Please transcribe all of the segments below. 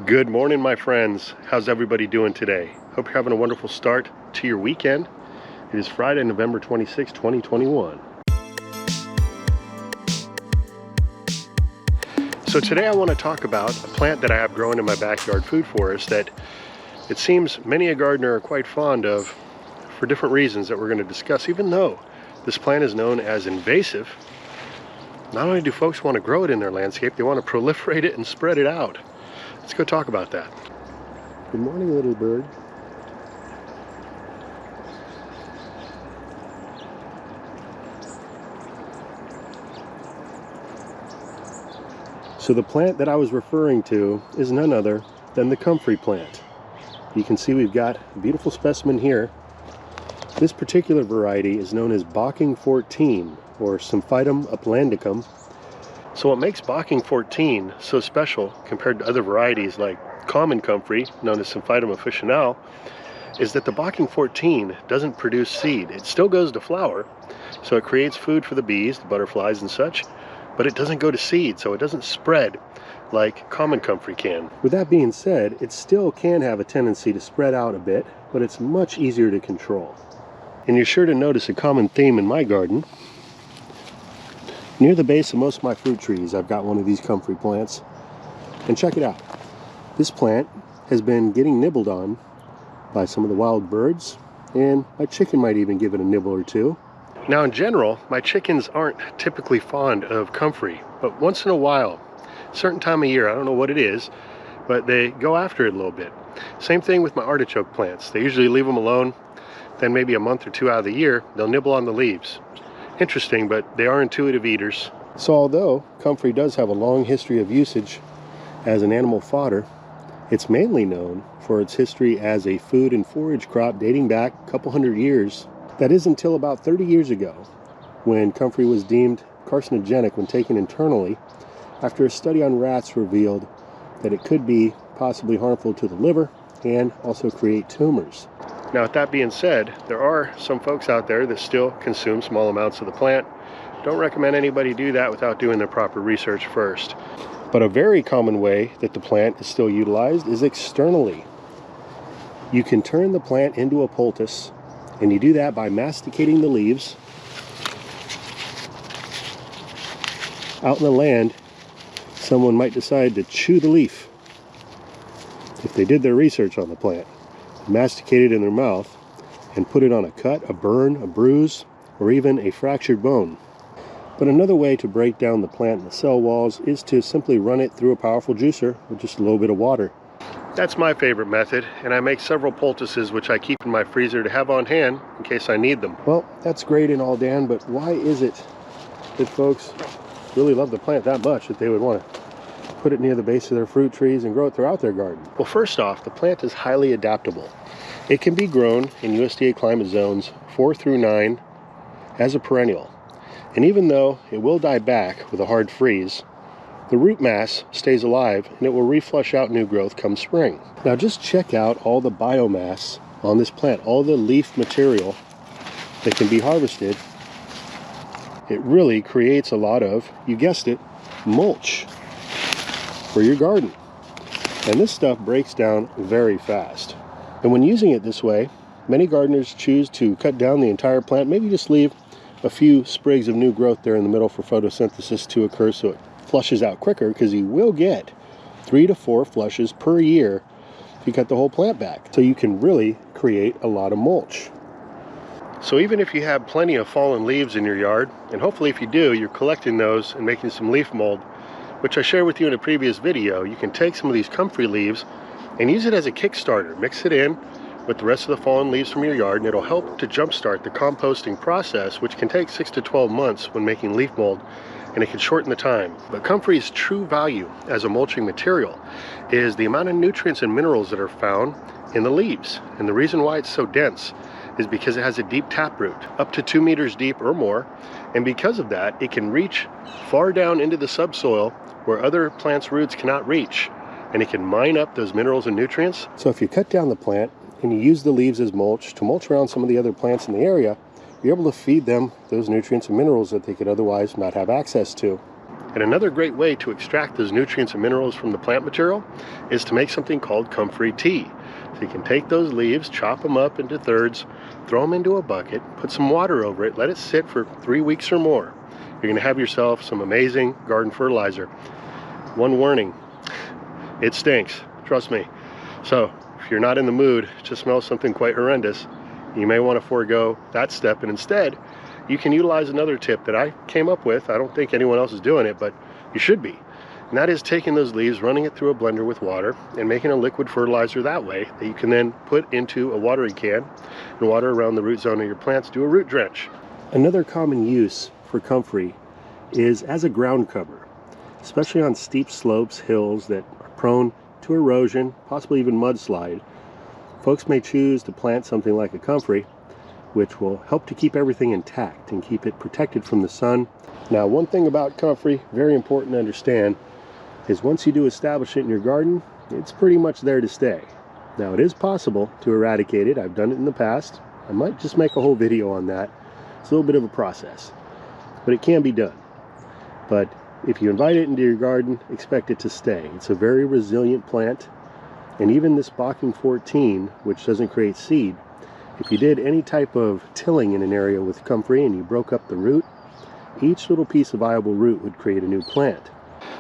Good morning, my friends. How's everybody doing today? Hope you're having a wonderful start to your weekend. It is Friday, November 26, 2021. So today I want to talk about a plant that I have growing in my backyard food forest that it seems many a gardener are quite fond of for different reasons that we're going to discuss. Even though this plant is known as invasive, not only do folks want to grow it in their landscape, they want to proliferate it and spread it out. Let's go talk about that. Good morning, little bird. So the plant that I was referring to is none other than the comfrey plant. You can see we've got a beautiful specimen here. This particular variety is known as Bocking 14 or Symphytum uplandicum. So what makes Bocking 14 so special compared to other varieties like common comfrey, known as Symphytum officinale, is that the Bocking 14 doesn't produce seed. It still goes to flower, so it creates food for the bees, the butterflies and such, but it doesn't go to seed, so it doesn't spread like common comfrey can. With that being said, it still can have a tendency to spread out a bit, but it's much easier to control. And you're sure to notice a common theme in my garden. Near the base of most of my fruit trees, I've got one of these comfrey plants. And check it out. This plant has been getting nibbled on by some of the wild birds, and my chicken might even give it a nibble or two. Now in general, my chickens aren't typically fond of comfrey, but once in a while, certain time of year, I don't know what it is, but they go after it a little bit. Same thing with my artichoke plants. They usually leave them alone, then maybe a month or two out of the year, they'll nibble on the leaves. Interesting, but they are intuitive eaters. So although comfrey does have a long history of usage as an animal fodder, it's mainly known for its history as a food and forage crop dating back a couple hundred years. That is until about 30 years ago, when comfrey was deemed carcinogenic when taken internally, after a study on rats revealed that it could be possibly harmful to the liver and also create tumors. Now, with that being said, there are some folks out there that still consume small amounts of the plant. Don't recommend anybody do that without doing their proper research first. But a very common way that the plant is still utilized is externally. You can turn the plant into a poultice, and you do that by masticating the leaves. Out in the land, someone might decide to chew the leaf if they did their research on the plant. Masticate it in their mouth and put it on a cut, a burn, a bruise, or even a fractured bone. But another way to break down the plant in the cell walls is to simply run it through a powerful juicer with just a little bit of water. That's my favorite method, and I make several poultices which I keep in my freezer to have on hand in case I need them. Well, that's great and all, Dan, but why is it that folks really love the plant that much that they would want to put it near the base of their fruit trees and grow it throughout their garden? Well, first off, the plant is highly adaptable. It can be grown in USDA climate zones 4 through 9 as a perennial. And even though it will die back with a hard freeze, the root mass stays alive and it will reflush out new growth come spring. Now just check out all the biomass on this plant, all the leaf material that can be harvested. It really creates a lot of, you guessed it, mulch for your garden. And this stuff breaks down very fast. And when using it this way, many gardeners choose to cut down the entire plant, maybe just leave a few sprigs of new growth there in the middle for photosynthesis to occur so it flushes out quicker, because you will get 3 to 4 flushes per year if you cut the whole plant back. So you can really create a lot of mulch. So even if you have plenty of fallen leaves in your yard, and hopefully if you do, you're collecting those and making some leaf mold, which I shared with you in a previous video, you can take some of these comfrey leaves and use it as a Kickstarter. Mix it in with the rest of the fallen leaves from your yard, and it'll help to jumpstart the composting process, which can take 6 to 12 months when making leaf mold, and it can shorten the time. But comfrey's true value as a mulching material is the amount of nutrients and minerals that are found in the leaves. And the reason why it's so dense is because it has a deep taproot, up to 2 meters deep or more, and because of that, it can reach far down into the subsoil where other plants' roots cannot reach, and it can mine up those minerals and nutrients. So if you cut down the plant and you use the leaves as mulch to mulch around some of the other plants in the area, you're able to feed them those nutrients and minerals that they could otherwise not have access to. And another great way to extract those nutrients and minerals from the plant material is to make something called comfrey tea. So you can take those leaves, chop them up into thirds, throw them into a bucket, put some water over it, let it sit for 3 weeks or more. You're going to have yourself some amazing garden fertilizer. One warning, it stinks, trust me. So if you're not in the mood to smell something quite horrendous, you may want to forego that step, and instead you can utilize another tip that I came up with. I don't think anyone else is doing it, but you should be. And that is taking those leaves, running it through a blender with water, and making a liquid fertilizer that way that you can then put into a watering can and water around the root zone of your plants. Do a root drench. Another common use for comfrey is as a ground cover, especially on steep slopes, hills that are prone to erosion, possibly even mudslide. Folks may choose to plant something like a comfrey, which will help to keep everything intact and keep it protected from the sun. Now, one thing about comfrey, very important to understand, is once you do establish it in your garden, it's pretty much there to stay. Now, it is possible to eradicate it. I've done it in the past. I might just make a whole video on that. It's a little bit of a process, but it can be done. But if you invite it into your garden, expect it to stay. It's a very resilient plant, and even this Bocking 14, which doesn't create seed, if you did any type of tilling in an area with comfrey and you broke up the root, each little piece of viable root would create a new plant.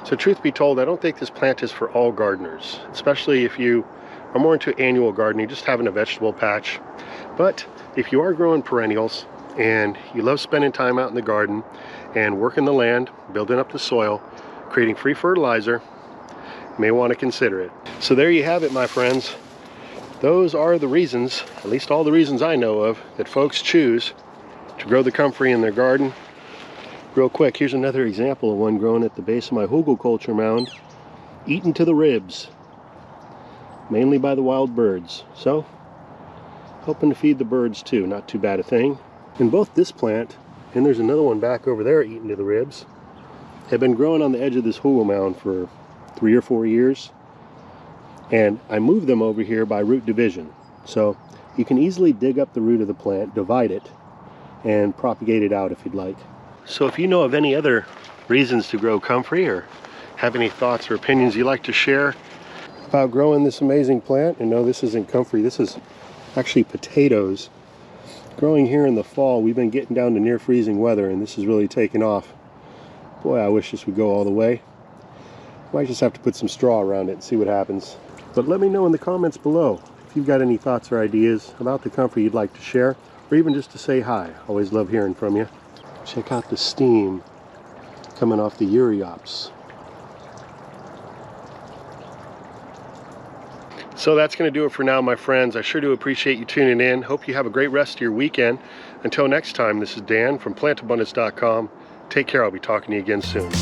So truth be told, I don't think this plant is for all gardeners, especially if you are more into annual gardening, just having a vegetable patch. But if you are growing perennials and you love spending time out in the garden and working the land, building up the soil, creating free fertilizer, you may want to consider it. So there you have it, my friends. Those are the reasons, at least all the reasons I know of, that folks choose to grow the comfrey in their garden. Real quick, here's another example of one growing at the base of my hugelkultur mound, eaten to the ribs, mainly by the wild birds. So, hoping to feed the birds too, not too bad a thing. And both this plant, and there's another one back over there eaten to the ribs, have been growing on the edge of this hugel mound for 3 or 4 years. And I moved them over here by root division. So you can easily dig up the root of the plant, divide it, and propagate it out if you'd like. So if you know of any other reasons to grow comfrey, or have any thoughts or opinions you'd like to share about growing this amazing plant, and no, this isn't comfrey, this is actually potatoes. Growing here in the fall, we've been getting down to near freezing weather, and this is really taking off. Boy, I wish this would go all the way. Might just have to put some straw around it and see what happens. But let me know in the comments below if you've got any thoughts or ideas about the comfrey you'd like to share, or even just to say hi. Always love hearing from you. Check out the steam coming off the Euryops. So that's going to do it for now, my friends. I sure do appreciate you tuning in. Hope you have a great rest of your weekend. Until next time, this is Dan from plantabundance.com. Take care. I'll be talking to you again soon.